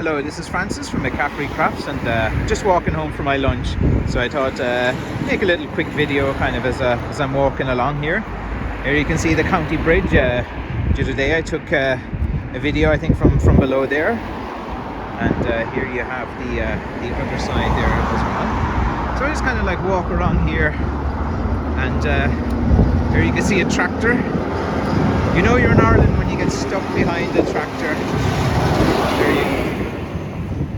Hello, this is Francis from McCaffreyCrafts, and just walking home for my lunch. So I thought make a little quick video kind of as I'm walking along here. Here you can see the county bridge. The other day I took a video, I think, from below there, and here you have the other side there as well. So I just kind of like walk around here, and here you can see a tractor. You know you're in Ireland when you get stuck behind the tractor.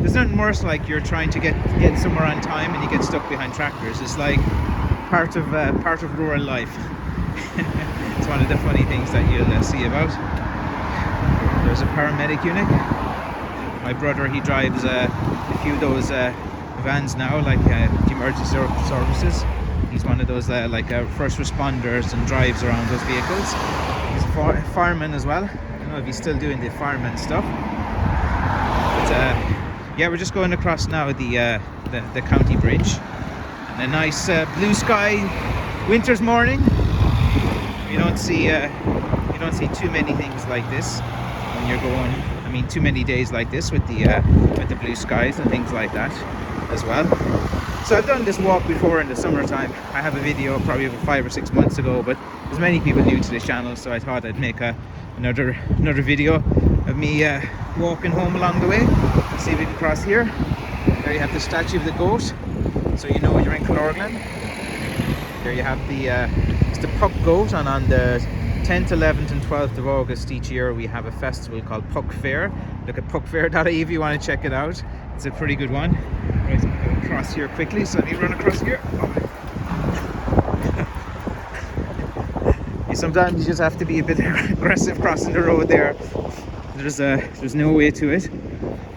There's nothing worse like you're trying to get somewhere on time and you get stuck behind tractors. It's like part of rural life. It's one of the funny things that you'll see about. There's a paramedic unit. My brother, he drives a few of those vans now, like the emergency services. He's one of those first responders and drives around those vehicles. He's a fireman as well. I don't know if he's still doing the fireman stuff. But yeah, we're just going across now the county bridge. And a nice blue sky winter's morning. You don't see too many things like this when you're going. I mean, too many days like this with the blue skies and things like that as well. So I've done this walk before in the summertime. I have a video probably about 5 or 6 months ago, but there's many people new to the channel, so I thought I'd make another video of me walking home along the way. Let's see if we can cross here. There you have the statue of the goat, so you know you're in Killorglin. There you have it's the Puck Goat, and on the 10th, 11th and 12th of August each year we have a festival called Puck Fair. Look at puckfair.ie if you want to check it out. It's a pretty good one. Right, so I'm going to cross here quickly, so let me run across here. Sometimes you just have to be a bit aggressive crossing the road there. There's no way to it.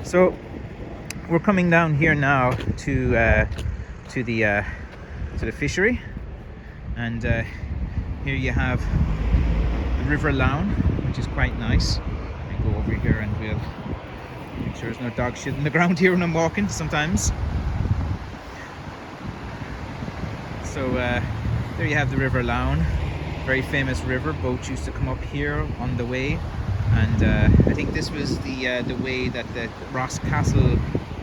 So we're coming down here now to the fishery, and here you have the River Lown, which is quite nice. I go over here and we'll make sure there's no dog shit in the ground here when I'm walking sometimes. So there you have the River Lown. Very famous river. Boats used to come up here on the way, and I think this was the way that the Ross Castle,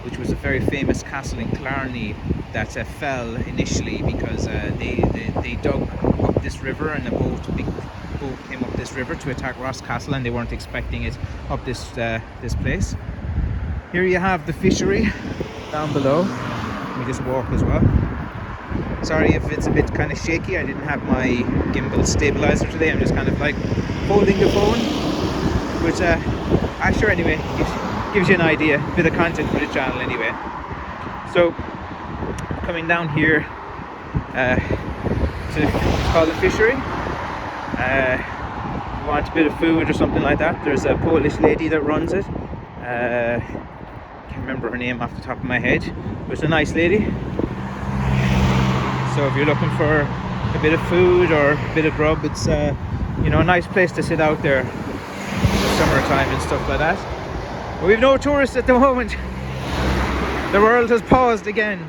which was a very famous castle in Killarney, that fell initially because they dug up this river, and a big boat came up this river to attack Ross Castle, and they weren't expecting it up this place. Here you have the fishery down below. We just walk as well. Sorry if it's a bit kind of shaky. I didn't have my gimbal stabilizer today. I'm just kind of like holding the phone, which sure, anyway, gives you an idea, a bit of content for the channel anyway. So coming down here it's called the fishery. If you want a bit of food or something like that, there's a Polish lady that runs it. Can't remember her name off the top of my head, but it's a nice lady. So if you're looking for a bit of food or a bit of grub, it's a nice place to sit out there in the summertime and stuff like that. But we've no tourists at the moment. The world has paused again.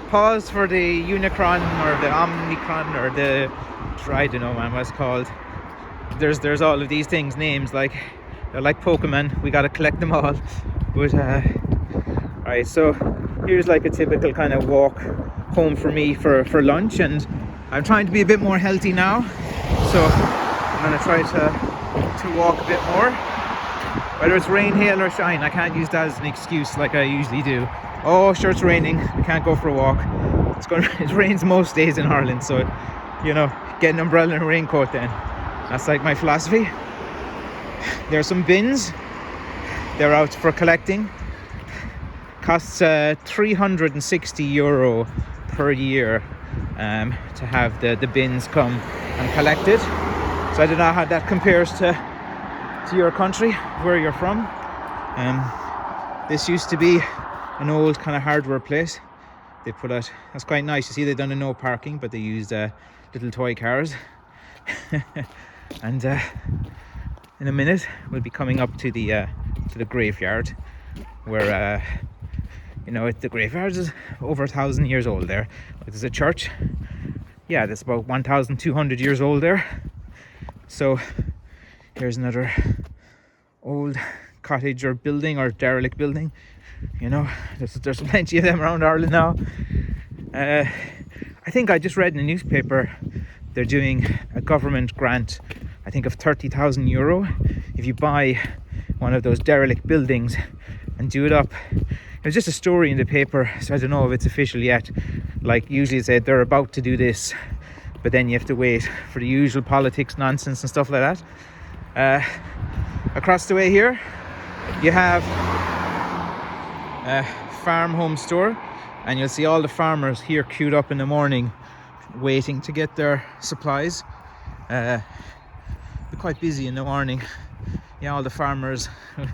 Paused for the Unicron or the Omnicron or I don't know, man, what it's called. There's all of these things, names they're like Pokemon. We gotta collect them all. But alright, so here's like a typical kind of walk home for me for lunch, and I'm trying to be a bit more healthy now, so I'm going to try to walk a bit more, whether it's rain, hail or shine. I can't use that as an excuse like I usually do. Oh, sure, it's raining, I can't go for a walk. It rains most days in Ireland, so get an umbrella and a raincoat then. That's like my philosophy. There are some bins, they're out for collecting. Costs €360 per year to have the bins come and collected. So I don't know how that compares to your country, where you're from. This used to be an old kind of hardware place. They put out, that's quite nice. You see, they've done a no parking, but they used little toy cars. And in a minute we'll be coming up to the graveyard, where the graveyard is over 1,000 years old there. There's a church, yeah, that's about 1,200 years old there. So here's another old cottage or building or derelict building. You know, there's plenty of them around Ireland now. I think I just read in the newspaper they're doing a government grant, I think of €30,000 if you buy one of those derelict buildings and do it up. It was just a story in the paper, so I don't know if it's official yet. Like, usually say they're about to do this, but then you have to wait for the usual politics nonsense and stuff like that. Across the way here you have a farm home store, and you'll see all the farmers here queued up in the morning waiting to get their supplies. They're quite busy in the morning. Yeah, all the farmers, a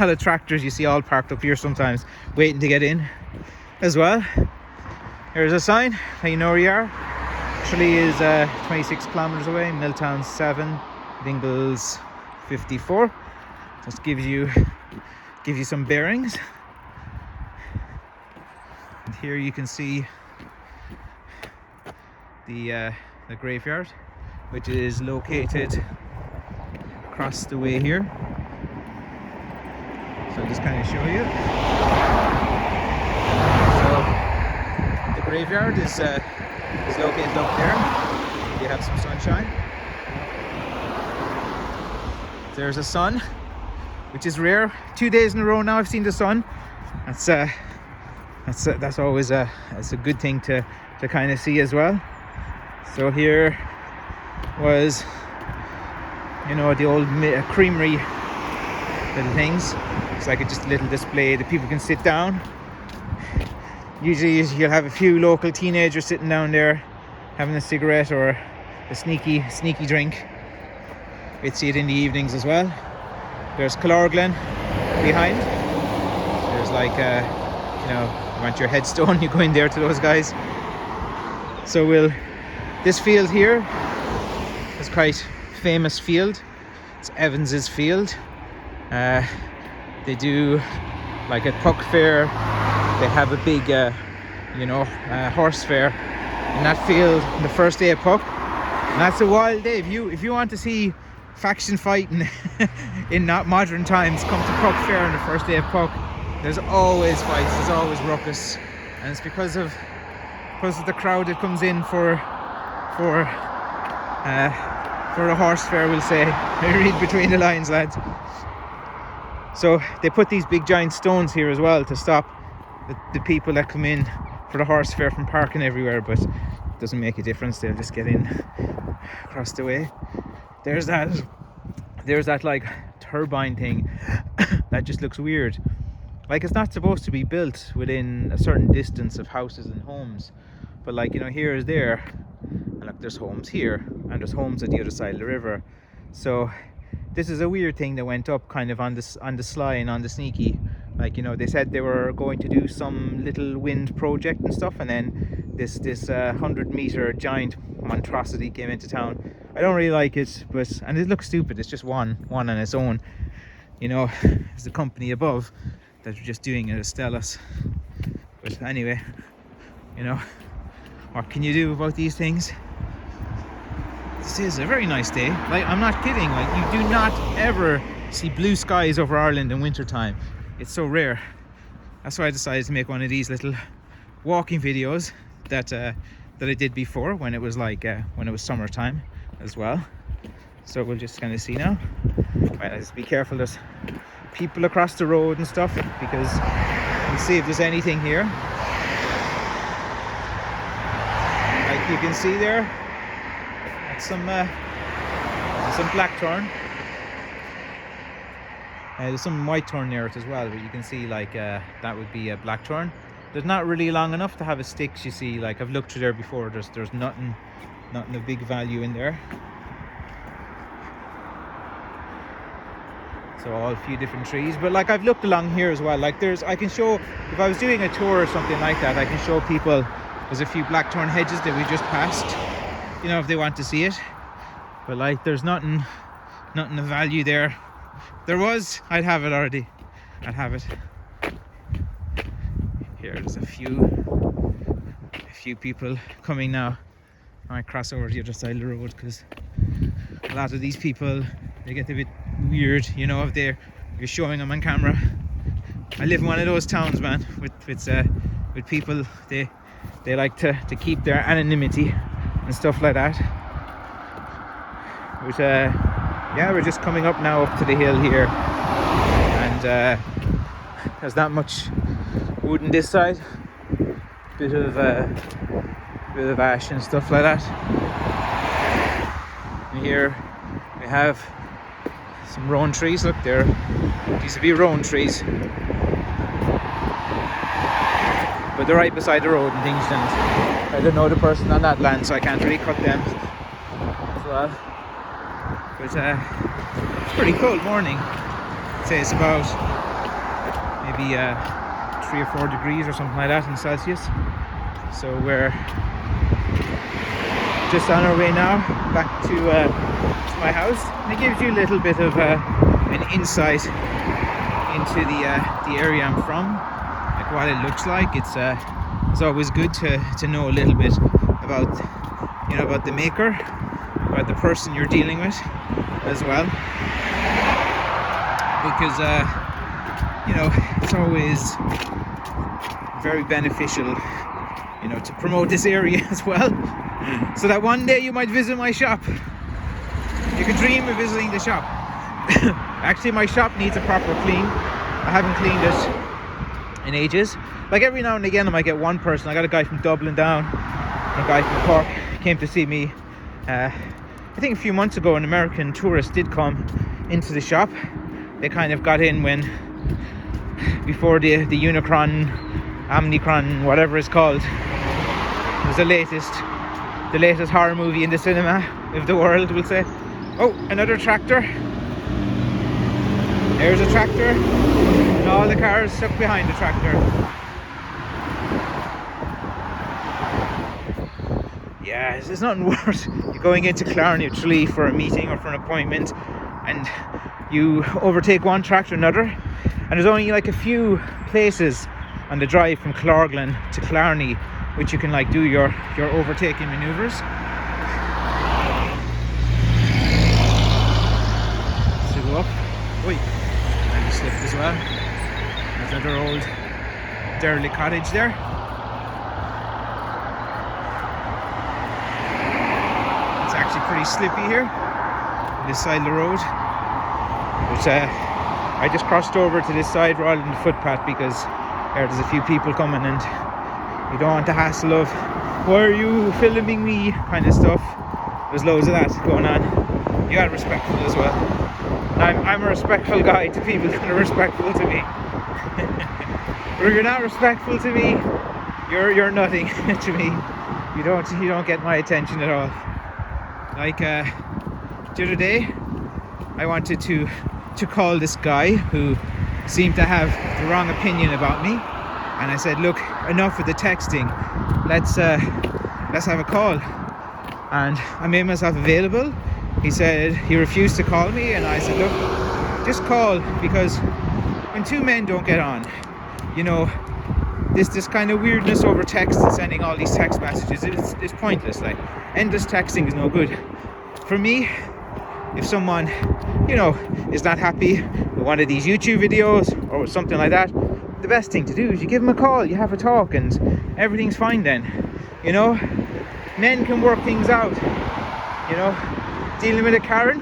lot of tractors you see all parked up here sometimes waiting to get in as well. Here's a sign, how you know where you are. Actually is 26 kilometers away, Milltown 7, Dingles 54. Just gives you some bearings. And here you can see the graveyard, which is located across the way here. So I'll just kind of show you. So the graveyard is located up there. You have some sunshine. There's a sun, which is rare. 2 days in a row now I've seen the sun. That's always a good thing to kind of see as well. So here was, you know, the old creamery little things. It's like just a little display that people can sit down. Usually you'll have a few local teenagers sitting down there having a cigarette or a sneaky drink. We'd see it in the evenings as well. There's Killorglin behind. There's like you know, you want your headstone, you go in there to those guys. So this field here is quite famous field. It's Evans's field. They do, like at Puck Fair, they have a big horse fair in that field on the first day of Puck, and that's a wild day. If you want to see faction fighting in not modern times, come to Puck Fair on the first day of Puck. There's always fights, there's always ruckus, and it's because of the crowd that comes in for a horse fair, we'll say. I read between the lines, lads. So they put these big giant stones here as well to stop the people that come in for the horse fair from parking everywhere, but it doesn't make a difference. They'll just get in across the way. There's that like turbine thing that just looks weird. Like, it's not supposed to be built within a certain distance of houses and homes, but like, you know, here is there, and look, there's homes here and there's homes at the other side of the river. So this is a weird thing that went up kind of on the sly and on the sneaky. Like, you know, they said they were going to do some little wind project and stuff, and then this 100-meter giant monstrosity came into town. I don't really like it, and it looks stupid. It's just one on its own. You know, there's a company above that are just doing it as Stellas. But anyway, you know, what can you do about these things? This is a very nice day. Like, I'm not kidding. Like, you do not ever see blue skies over Ireland in winter time. It's so rare. That's why I decided to make one of these little walking videos that I did before when it was like when it was summertime as well. So we'll just kind of see now. Right, let's be careful. There's people across the road and stuff, because we'll see if there's anything here. Like you can see there, that's some blackthorn. There's some whitethorn near it as well, but you can see like that would be a blackthorn. There's not really long enough to have a sticks, you see. Like, I've looked through there before. There's nothing of big value in there. So all a few different trees, but like I've looked along here as well. Like I can show, if I was doing a tour or something like that, I can show people there's a few blackthorn hedges that we just passed, you know, if they want to see it. But like, there's nothing of value there. There was, I'd have it already. I'd have it. Here, there's a few people coming now. I might cross over to the other side of the road, because a lot of these people, they get a bit weird, you know, if they're you're showing them on camera. I live in one of those towns, man, with people, they like to keep their anonymity and stuff like that. But yeah, we're just coming up now up to the hill here, and there's not much wood on this side. Bit of ash and stuff like that. And here we have some rowan trees. Look, there these would be rowan trees, but they're right beside the road and things, and I don't know the person on that land, so I can't really cut them as well. But it's pretty cold morning. I'd say it's about maybe 3 or 4 degrees or something like that in Celsius. So we're just on our way now back to my house, and it gives you a little bit of an insight into the area I'm from, like what it looks like. It's always good to know a little bit about, you know, about the maker, about the person you're dealing with as well, because you know, it's always very beneficial, you know, to promote this area as well, so that one day you might visit my shop. You could dream of visiting the shop. Actually, my shop needs a proper clean. I haven't cleaned it in ages. Like every now and again I might get one person. I got a guy from Dublin down, a guy from Cork came to see me. I think a few months ago an American tourist did come into the shop. They kind of got in before the Unicron, Omnicron, whatever it's called. It was the latest horror movie in the cinema of the world, we'll say. Oh, another tractor. There's a tractor, and all the cars stuck behind the tractor. Yeah, there's nothing worse. You're going into Killarney or Tralee for a meeting or for an appointment, and you overtake one tractor another, and there's only like a few places on the drive from Killorglin to Killarney which you can like do your overtaking maneuvers. So go up. Oi, and you slipped as well. There's another old derelict cottage there. It's actually pretty slippy here on this side of the road. But I just crossed over to this side rather than the footpath because there's a few people coming and you don't want the hassle of "why are you filming me" kind of stuff. There's loads of that going on. You gotta be respectful as well. And I'm a respectful guy to people that are respectful to me. If you're not respectful to me, you're nothing to me. You don't get my attention at all. Like the other day, I wanted to call this guy who seemed to have the wrong opinion about me, and I said, look, enough with the texting, let's have a call. And I made myself available. He said he refused to call me, and I said, look, just call, because when two men don't get on, you know, this kind of weirdness over text and sending all these text messages, it's pointless. Like, endless texting is no good. For me, if someone, you know, is not happy with one of these YouTube videos or something like that, the best thing to do is you give them a call, you have a talk, and everything's fine then. You know, men can work things out. You know, dealing with a Karen,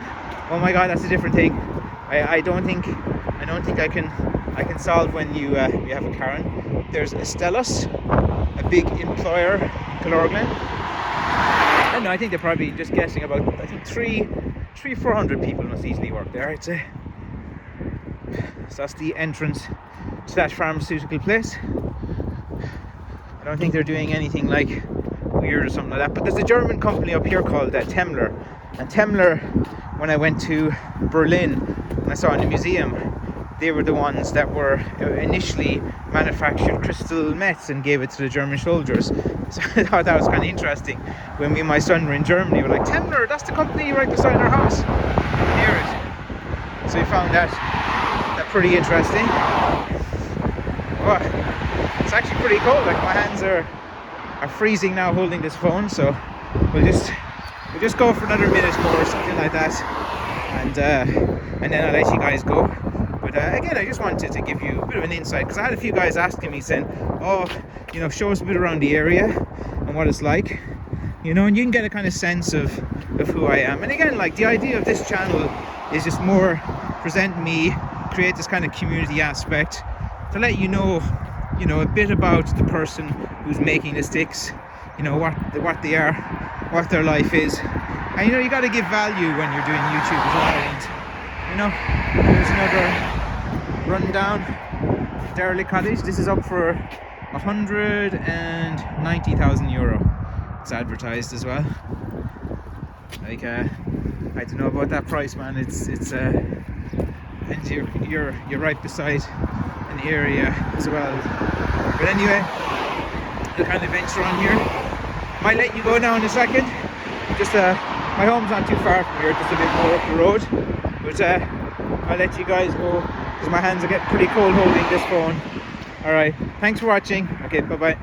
oh my god, that's a different thing. I don't think I can solve when you have a Karen. There's Stellus, a big employer in Killorglin. I don't know, I think they're probably just guessing about, I think 400 people must easily work there, I'd say. So that's the entrance to that pharmaceutical place. I don't think they're doing anything like weird or something like that, but there's a German company up here called Temmler. And Temmler, when I went to Berlin and I saw in the museum, they were the ones that were initially manufactured crystal meth and gave it to the German soldiers. So I thought that was kind of interesting. When me and my son were in Germany, we were like, Temmler, that's the company right beside our house. Near it. So we found that pretty interesting. Oh, it's actually pretty cold. Like, my hands are freezing now holding this phone. So we'll just go for another minute more or something like that, and then I'll let you guys go. But again, I just wanted to give you a bit of an insight, because I had a few guys asking me saying, oh, you know, show us a bit around the area and what it's like, you know, and you can get a kind of sense of who I am. And again, like, the idea of this channel is just more present me, create this kind of community aspect to let you know a bit about the person who's making the sticks, you know, what they are, what their life is. And you know, you got to give value when you're doing YouTube as well. And you know, there's another rundown derelict cottage. This is up for 190,000 euro. It's advertised as well. Like, I don't know about that price, man. It's and you're right beside an area as well. But anyway, the kind of venture on here. Might let you go now in a second. Just my home's not too far from here, just a bit more up the road. But I'll let you guys go because my hands are getting pretty cold holding this phone. Alright, thanks for watching. Okay, bye bye.